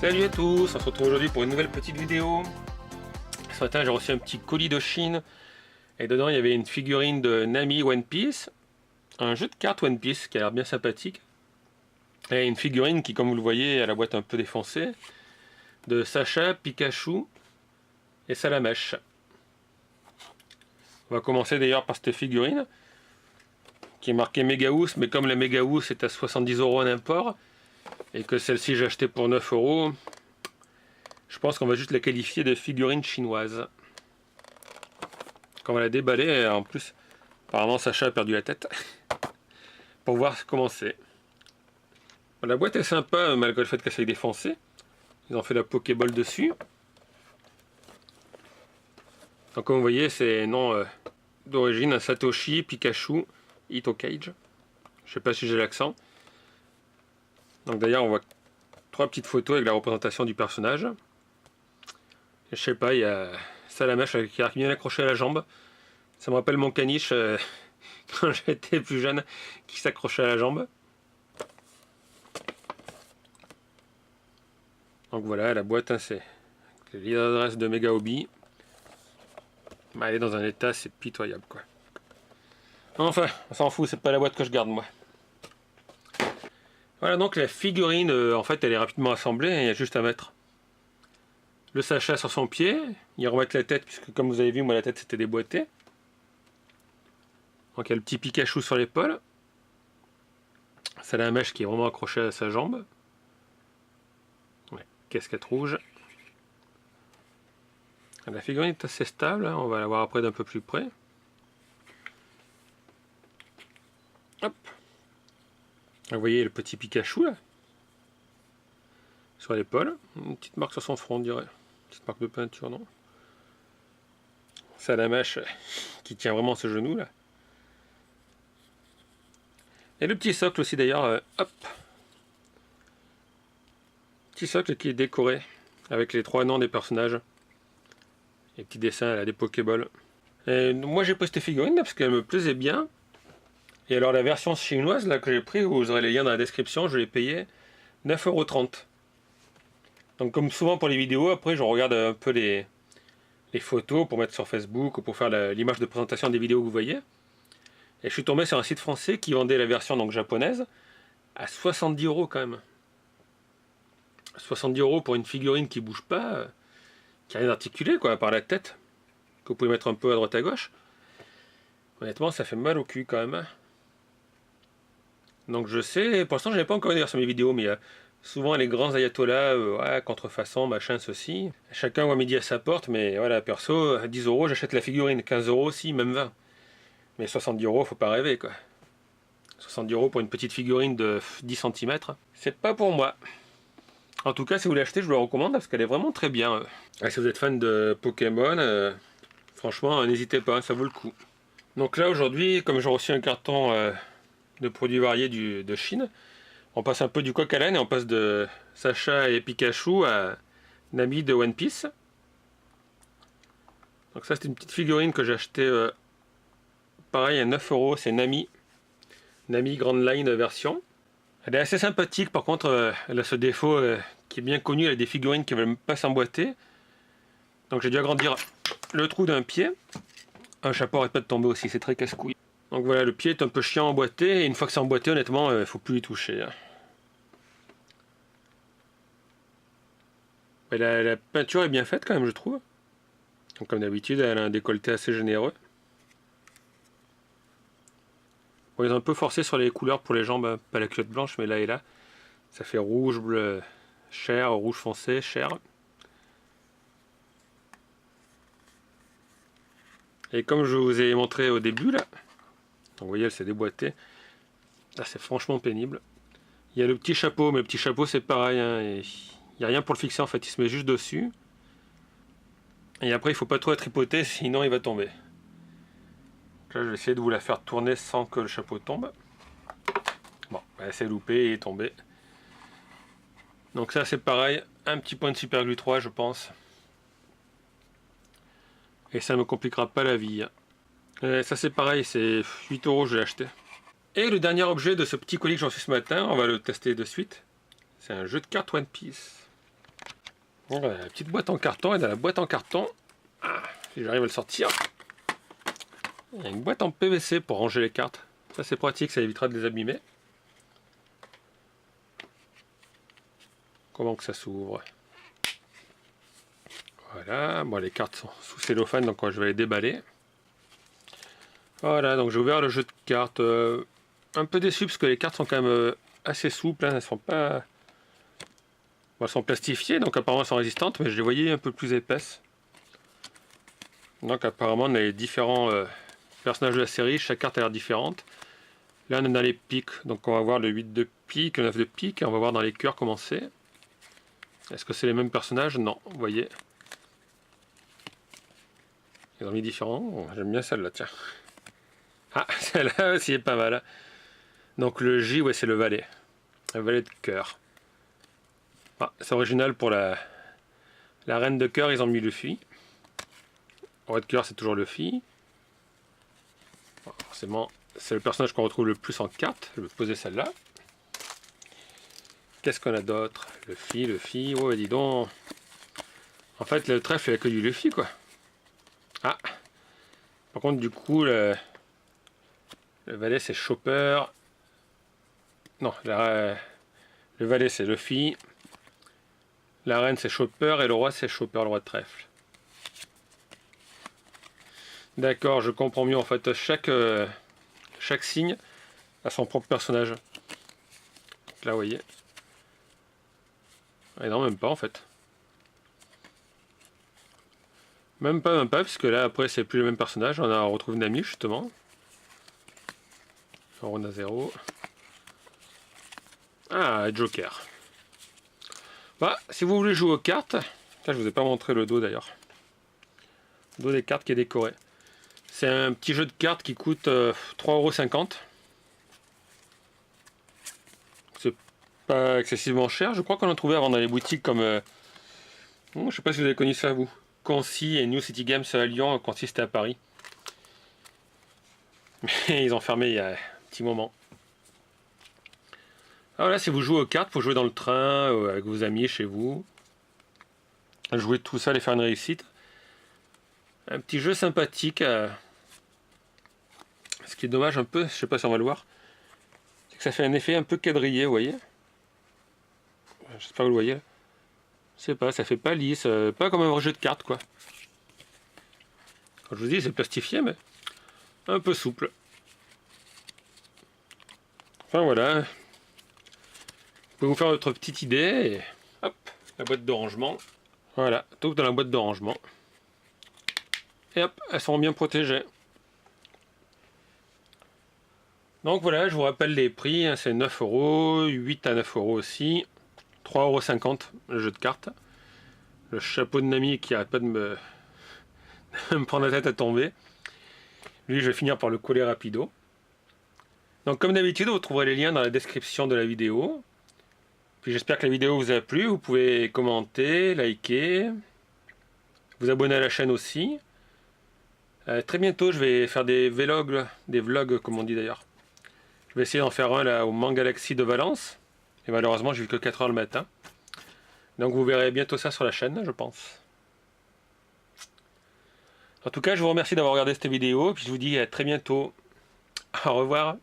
Salut à tous, on se retrouve aujourd'hui pour une nouvelle petite vidéo. Ce matin j'ai reçu un petit colis de Chine et dedans il y avait une figurine de Nami One Piece, un jeu de cartes One Piece qui a l'air bien sympathique, et une figurine qui, comme vous le voyez, a la boîte un peu défoncée, de Sacha, Pikachu et Salamèche. On va commencer d'ailleurs par cette figurine qui est marquée Megaous, mais comme la Megaous est à 70 € en import et que celle-ci j'ai acheté pour 9 €, je pense qu'on va juste la qualifier de figurine chinoise. Quand on va la déballer, en plus, apparemment Sacha a perdu la tête, pour voir comment c'est. La boîte est sympa malgré le fait qu'elle soit défoncée. Ils ont fait la Pokéball dessus. Donc comme vous voyez, c'est nom d'origine un Satoshi Pikachu Hitokage. Je sais pas si j'ai l'accent. Donc d'ailleurs on voit 3 petites photos avec la représentation du personnage. Et je sais pas, il y a Salamèche qui a bien accroché à la jambe. Ça me rappelle mon caniche quand j'étais plus jeune qui s'accrochait à la jambe. Donc voilà, la boîte, hein, c'est l'adresse de Mega Hobby. Elle est dans un état, c'est pitoyable quoi. Enfin, on s'en fout, c'est pas la boîte que je garde moi. Voilà donc la figurine, en fait elle est rapidement assemblée, il y a juste à mettre le Sacha sur son pied, y remettre la tête, puisque comme vous avez vu, moi la tête c'était déboîté. Donc il y a le petit Pikachu sur l'épaule. Salamèche qui est vraiment accroché à sa jambe. Ouais, casquette rouge. La figurine est assez stable, hein, on va la voir après d'un peu plus près. Hop. Vous voyez le petit Pikachu là, sur l'épaule. Une petite marque sur son front, on dirait. Une petite marque de peinture, non? Salamèche qui tient vraiment ce genou là. Et le petit socle aussi d'ailleurs, hop. Petit socle qui est décoré avec les 3 noms des personnages. Les petits dessins là, des Pokéballs. Et moi j'ai pris cette figurine là parce qu'elle me plaisait bien. Et alors la version chinoise là que j'ai pris, vous aurez les liens dans la description, je l'ai payé 9,30 €. Donc comme souvent pour les vidéos, après je regarde un peu les photos pour mettre sur Facebook ou pour faire l'image de présentation des vidéos que vous voyez. Et je suis tombé sur un site français qui vendait la version donc japonaise à 70 € quand même. 70 € pour une figurine qui bouge pas, qui a rien d'articulé quoi, à part la tête, que vous pouvez mettre un peu à droite à gauche. Honnêtement ça fait mal au cul quand même. Donc je sais, pour l'instant je n'ai pas encore vu sur mes vidéos, mais souvent les grands ayatollahs, ouais, contrefaçon, machin, ceci. Chacun voit midi à sa porte, mais voilà, perso, à 10 € j'achète la figurine, 15 € si, même 20. Mais 70 €, faut pas rêver quoi. 70 € pour une petite figurine de 10 cm, c'est pas pour moi. En tout cas, si vous l'achetez, je vous la recommande parce qu'elle est vraiment très bien. Et si vous êtes fan de Pokémon, franchement, n'hésitez pas, ça vaut le coup. Donc là aujourd'hui, comme j'ai reçu un carton de produits variés de Chine, on passe un peu du coq à l'âne et on passe de Sacha et Pikachu à Nami de One Piece. Donc ça c'est une petite figurine que j'ai acheté pareil à 9 €, c'est Nami Grand Line version. Elle est assez sympathique, par contre elle a ce défaut qui est bien connu, elle a des figurines qui ne veulent pas s'emboîter. Donc j'ai dû agrandir le trou d'un pied. Un chapeau arrête pas de tomber aussi, c'est très casse-couille. Donc voilà, le pied est un peu chiant à emboîter, et une fois que c'est emboîté, honnêtement, il ne faut plus y toucher. Mais la peinture est bien faite quand même, je trouve. Donc comme d'habitude, elle a un décolleté assez généreux. Bon, ils ont un peu forcé sur les couleurs pour les jambes, pas la culotte blanche, mais là et là. Ça fait rouge, bleu, chair, rouge foncé, chair. Et comme je vous ai montré au début, là, donc vous voyez, elle s'est déboîtée. Là, c'est franchement pénible. Il y a le petit chapeau, mais le petit chapeau, c'est pareil. Hein, il n'y a rien pour le fixer, en fait. Il se met juste dessus. Et après, il ne faut pas trop tripoter, sinon il va tomber. Donc là, je vais essayer de vous la faire tourner sans que le chapeau tombe. Bon, c'est loupé et est tombé. Donc ça, c'est pareil. Un petit point de super glue 3, je pense. Et ça ne me compliquera pas la vie. Ça, c'est pareil, c'est 8 €, je l'ai acheté. Et le dernier objet de ce petit colis que j'en suis ce matin, on va le tester de suite. C'est un jeu de cartes One Piece. Voilà, la petite boîte en carton, et dans la boîte en carton, si j'arrive à le sortir, il y a une boîte en PVC pour ranger les cartes. Ça c'est pratique, ça évitera de les abîmer. Comment que ça s'ouvre? Voilà, bon les cartes sont sous cellophane, donc je vais les déballer. Voilà, donc j'ai ouvert le jeu de cartes. Un peu déçu parce que les cartes sont quand même assez souples, hein, elles sont pas... Bon, elles sont plastifiées, donc apparemment elles sont résistantes, mais je les voyais un peu plus épaisses. Donc apparemment on a les différents personnages de la série, chaque carte a l'air différente. Là on est dans les piques, donc on va voir le 8 de pique, le 9 de pique, et on va voir dans les cœurs comment c'est. Est-ce que c'est les mêmes personnages? Non, vous voyez. Ils ont mis différents. Oh, j'aime bien celle-là, tiens. Ah, celle-là aussi est pas mal. Donc le J, ouais, c'est le valet. Le valet de cœur. Ah, c'est original pour la reine de cœur, ils ont mis Luffy. Le roi de cœur, c'est toujours Luffy. Bon, forcément, c'est le personnage qu'on retrouve le plus en carte. Je vais poser celle-là. Qu'est-ce qu'on a d'autre? Luffy. Oh, dis donc. En fait, le trèfle, il a que du Luffy, quoi. Ah. Par contre, du coup, le valet, c'est Chopper. Non, le valet, c'est Luffy. La reine, c'est Chopper. Et le roi, c'est Chopper, le roi de trèfle. D'accord, je comprends mieux. En fait, chaque signe a son propre personnage. Donc là, vous voyez. Et non, même pas, en fait. Même pas, puisque là, après, c'est plus le même personnage. On retrouve Nami, justement. On a 0. Ah, Joker. Bah, si vous voulez jouer aux cartes... Là, je vous ai pas montré le dos, d'ailleurs. Le dos des cartes qui est décoré. C'est un petit jeu de cartes qui coûte 3,50 €. C'est pas excessivement cher. Je crois qu'on en trouvait avant dans les boutiques comme... je sais pas si vous avez connu ça, vous. Concy et New City Games à Lyon. Concy, c'était à Paris. Mais ils ont fermé il y a un petit moment. Alors là, si vous jouez aux cartes, faut jouer dans le train, avec vos amis, chez vous. Jouer tout ça, et faire une réussite. Un petit jeu sympathique. Ce qui est dommage un peu, je sais pas si on va le voir, c'est que ça fait un effet un peu quadrillé, vous voyez. J'espère que vous le voyez. Je sais pas, ça fait pas lisse, pas comme un vrai jeu de cartes, quoi. Quand je vous dis, c'est plastifié, mais un peu souple. Enfin voilà. Vous pouvez vous faire votre petite idée, et hop, la boîte de rangement. Voilà, tout dans la boîte de rangement. Et hop, elles sont bien protégées. Donc voilà, je vous rappelle les prix, hein, c'est 9 €, 8 à 9 € aussi, 3,50 € le jeu de cartes. Le chapeau de Nami qui arrête pas de me prendre la tête à tomber. Lui, je vais finir par le coller rapido. Donc comme d'habitude, vous trouverez les liens dans la description de la vidéo. Puis j'espère que la vidéo vous a plu. Vous pouvez commenter, liker, vous abonner à la chaîne aussi. Très bientôt, je vais faire des vlogs comme on dit d'ailleurs. Je vais essayer d'en faire un là au Manga Galaxy de Valence. Et malheureusement, j'ai vu que 4 h le matin. Donc vous verrez bientôt ça sur la chaîne, je pense. En tout cas, je vous remercie d'avoir regardé cette vidéo. Puis je vous dis à très bientôt. Au revoir.